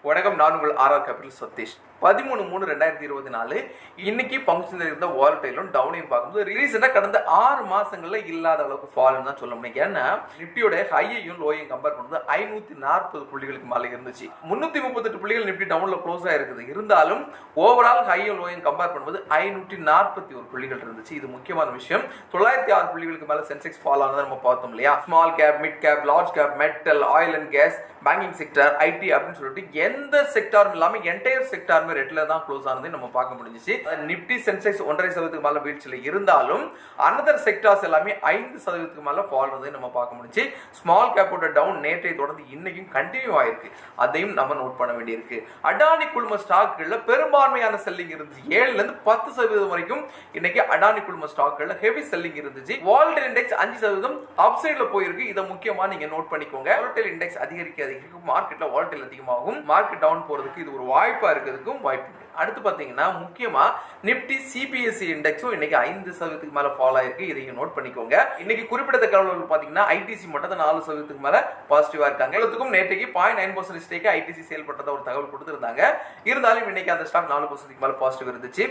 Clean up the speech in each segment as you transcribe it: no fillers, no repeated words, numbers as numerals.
வணக்கம், நான் உங்கள் ஆர்ஆர் கேபிட்டல் சதீஷ். 13/3/2024 இன்னைக்கு ஃபங்க்ஷன் இருந்த வாலட்டைலும் டவுனையும் பார்க்கும்போது ரீசெண்டாக கடந்த 6 மாசங்கள்ல இல்லாத அளவுக்கு ஃபால்னு தான் சொல்ல முடியும். ஏன்னா நிப்டியோட ஹையையும் லோயையும் கம்பேர் பண்ணும்போது 540 புள்ளிகளுக்கு மேலே இருந்துச்சு. 338 புள்ளிகள் நிப்டி டவுன்ல க்ளோஸ் ஆயிருக்குது. இருந்தாலும் ஓவரால் ஹையும் லோயும் கம்பேர் பண்ணும்போது 541 புள்ளிகள் இருந்துச்சு. இது முக்கியமான விஷயம். 906 புள்ளிகளுக்கு மேல சென்செக்ஸ் ஃபால் ஆனதை நம்ம பார்த்தோம் இல்லையா. Small cap, mid cap, large cap, metal, oil and gas, banking sector, IT அப்படின்னு சொல்லிட்டு எந்த செக்டாரும் இல்லாம என்டையர் செக்டாருமே ரெட்ல தான் க்ளோஸ் ஆனதை நம்ம பார்க்க முடிஞ்சிச்சு. நிப்டி சென்செக்ஸ் 1.5% மேல வீழ்ச்சியில இருந்தாலும் அனதர் செக்டார்ஸ் எல்லாமே 5% மேல ஃபால் ஆனதை நம்ம பார்க்க முடிஞ்சிச்சு. ஸ்மால் கேப்போட டவுன் நேற்றை தொடர்ந்து இன்னைக்கும் கண்டினியூ ஆயிருக்கு. அதையும் நம்ம நோட் பண்ண வேண்டியிருக்கு. அடானி குழும ஸ்டாக்குகள்ல பெரும்பான்மையான செல்லிங் இருந்துச்சு. 7ல இருந்து 10% வரைக்கும் இன்னைக்கு அடானி குழும ஸ்டாக்குகள்ல ஹெவி செல்லிங் இருந்துச்சு. வாலடைல் இண்டெக்ஸ் 5% அப்சைட்ல போயிருக்கு. இதை முக்கியமா நீங்க நோட் பண்ணிக்கோங்க. வாலடைல் இண்டெக்ஸ் அதிகரிக்க மார்க்கெட்ல வாலடைல் அதிகமாகும். மார்க்கெட் டவுன் போறதுக்கு இது ஒரு வாய்ப்பா இருக்கிறதுக்கும் வாய்ப்பு. அடுத்து பாத்தீங்கன்னா முக்கியமா நிப்டி சிபிஎஸ்இ இண்டெக்ஸும் இன்னைக்கு 5% மேல ஃபால் ஆயிருக்கு. இதையும் நோட் பண்ணிக்கோங்க. இன்னைக்கு குறிப்பிடத்தக்க அளவுல பாத்தீங்கன்னா ஐடிசி மட்டும் தான் 4% மேல பாசிட்டிவா இருக்காங்க. எல்லாத்துக்கும் நேற்றைக்கு 0.9% ஸ்டேக் ஐடிசி சேல் பண்றதா ஒரு தகவல் கொடுத்திருந்தாங்க. இருந்தாலும் இன்னைக்கு அந்த ஸ்டாக் 4% மேல பாசிட்டிவ் இருந்துச்சு.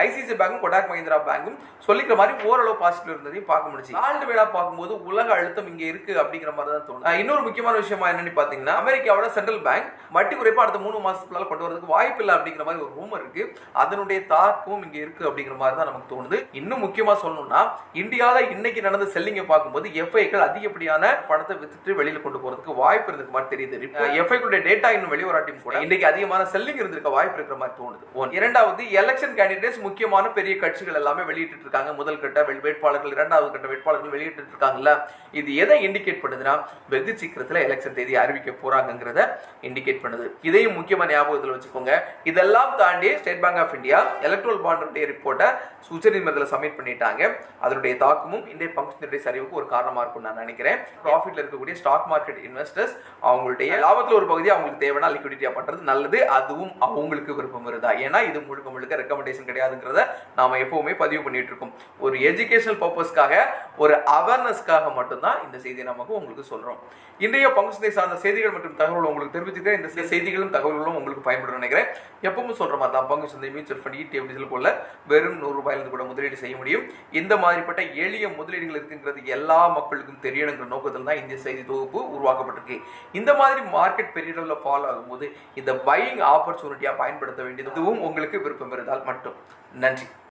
ஐசிசி பேங்கும் கொடாக் மஹிந்திரா பேங்கும் சொல்லிக்கிற மாதிரி ஓரளவு பாசிட்டிவ் இருந்ததையும் பார்க்க முடிச்சு. ஆல்டு வேடா பார்க்கும்போது உலக அழுத்தம் இங்க இருக்கு அப்படிங்கிற மாதிரி தான் தோணும். இன்னொரு முக்கியமான விஷயமா என்னன்னு பாத்தீங்கன்னா அமெரிக்காவோட சென்ட்ரல் பேங்க் வட்டி குறைப்பா அடுத்த 3 மாசத்துக்குள்ள கொண்டு வரதுக்கு வாய்ப்பு இல்லை அப்படிங்கிற மாதிரி ஒரு ரூமர் இருக்கு. அதனுடைய தாக்கமும் இங்க இருக்கு அப்படிங்கிற மாதிரி தான் நமக்கு தோணுது. இன்னும் முக்கியமா சொல்லணும்னா இந்தியால இன்னைக்கு நடந்த செல்லிங்கை பார்க்கும்போது எஃப்ஐக்கள் அதிகப்படியான பணத்தை வித்துட்டு வெளியில கொண்டு போறதுக்கு வாய்ப்பு இருந்திருக்க மாதிரி தெரியுது. எஃப்ஐக்களுடைய டேட்டா இன்னும் வெளிவராட்டியும் கூட இன்னைக்கு அதிகமான செல்லிங் இருந்திருக்க வாய்ப்பு இருக்கிற மாதிரி தோணுது. இரண்டாவது, எலெக்ஷன் கேண்டிடேட்ஸ் முக்கியமான பெரிய கட்சிகள் எல்லாமே வெளியிட்டு இருக்காங்க. முதல் கட்ட வேட்பாளர்கள், இரண்டாவது கட்ட வேட்பாளர்கள் வெளியிட்டு இருக்காங்கல்ல. இது எதை இண்டிகேட் பண்ணுதுன்னா வெகு சீக்கிரத்துல எலெக்ஷன் தேதி அறிவிக்க போறாங்கிறத இண்டிகேட் பண்ணுது. இதையும் முக்கியமா ஞாபகத்தில் வச்சுக்கோங்க. இதெல்லாம் தாண்டி State Bank of India electoral bond ரிப்போர்ட்டை உச்சநீதிமன்றத்தில் சப்மிட் பண்ணிட்டாங்க. அதனுடைய தாக்கமும் இந்திய பங்குச்சந்தை சரிவுக்கு ஒரு காரணமா இருக்கும் நான் நினைக்கிறேன். ப்ராஃபிட்ல இருக்கக்கூடிய ஸ்டாக் மார்க்கெட் இன்வெஸ்டர்ஸ் அவங்களுடைய லாபத்தில் ஒரு பகுதி அவங்களுக்கு தேவையான லிக்விடிட்டியா பண்றது நல்லது. அதுவும் அவங்களுக்கு விருப்பம் இருந்தா. ஏன்னா இது முழுக்க முழுக்க ரெக்கமெண்டேஷன் கிடையாதுங்கிறத நாம எப்பவுமே பதிவு பண்ணிட்டு இருக்கோம். ஒரு எஜுகேஷனல் பர்பஸ்க்காக, ஒரு அவேர்னஸ்க்காக மட்டும்தான் இந்த செய்தியை நமக்கு உங்களுக்கு சொல்றோம். இன்றைய பங்குச்சந்தை சார்ந்த செய்திகள் மற்றும் தகவல்கள் உங்களுக்கு தெரிவிச்சுக்கிறேன். இந்த செய்திகளும் தகவல்களும் உங்களுக்கு பயன்படும் நினைக்கிறேன். எப்பவும் சொல்ற மாதிரி தான் பங்குச்சந்தை, மியூச்சுவல் ஃபண்ட், ETF போல வெறும் ₹100 கூட முதலீடு செய்ய முடியும். இந்த மாதிரிப்பட்ட எளிய முதலீடுகள் இருக்குங்கிறது எல்லா மக்களுக்கும் தெரியணுங்கிற நோக்கத்தில் தான் இந்த செய்தி தொகுப்பு உருவாக்கப்பட்டிருக்கு. இந்த மாதிரி மார்க்கெட் பெரிய அளவில் ஃபால் ஆகும்போது இந்த பையிங் ஆப்பர்ச்சுனிட்டியா பயன்படுத்த வேண்டியது உங்களுக்கு விருப்பம் இருந்தால் மட்டும். நன்றி.